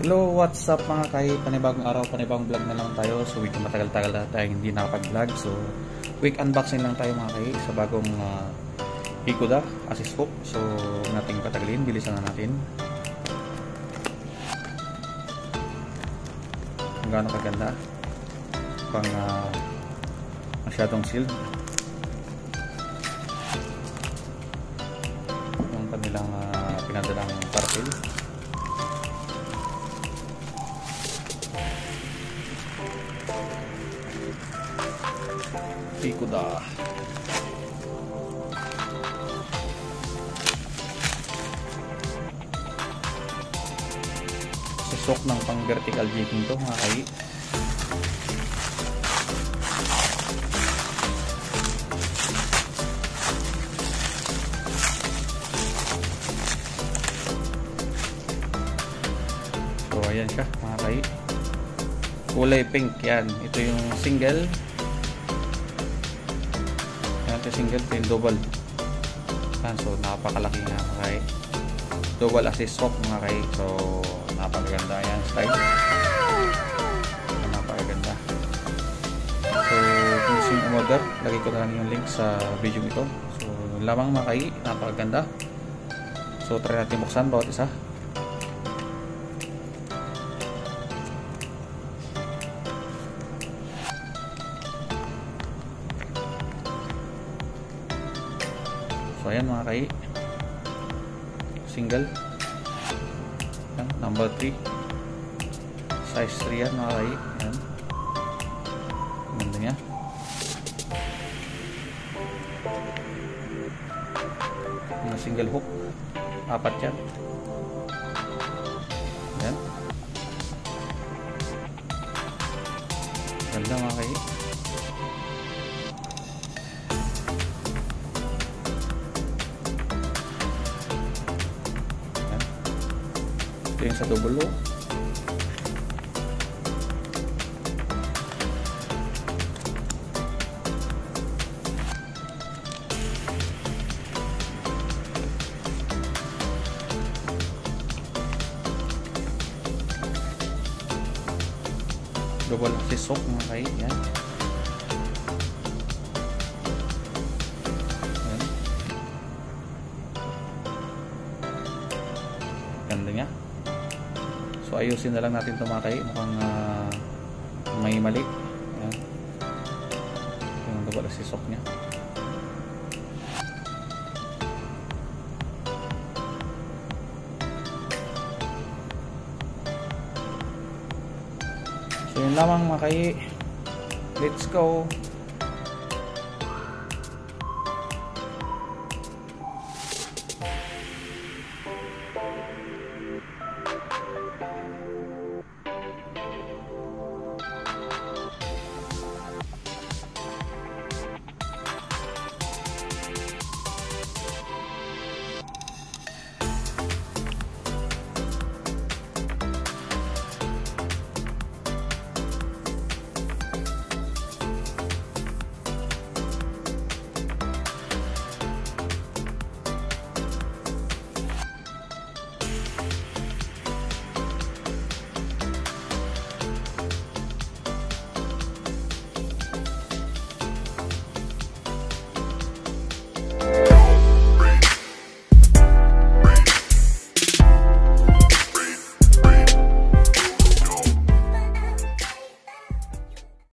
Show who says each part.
Speaker 1: Hello, what's up mga kay? Panibagong araw, panibagong vlog na naman tayo. So medyo matagal-tagal na tayong hindi nakapag-vlog. So quick unboxing lang tayo mga kay sa bagong Ikoda assist hook. So huwag nating patagalin, bilisan na natin. Kung gaano kaganda. Pang masyadong sealed. Yung kanilang pinadalang parcel. Ikoda. Sisok ng pang vertical jigging to mga kay. So ayan siya mga kay. Kulay pink yan. Ito yung single. Single ito yung double. So napakalaki nga mga kay. Double assist hook mga kay. So napakaganda yan style. Napakaganda. So kung gusto yung umorder, lagay ko na lang yung link sa video ito. So lamang mga kay, napakaganda. So try natin buksan bawat isa. So ayan mga kay, single yan, number 3 size 3 yan mga kay. Yan, ganda nya. Mga single hook, 4 yan. Yan, ganda mga kay. Ito yung sa double low. Double assist hook mga kay. Yan. Yan. Ganda nya. So ayusin na lang natin ito mga kay. Mukhang may mali. Ayan. Yung double assist hook nya. So yun lamang mga kay. Let's go.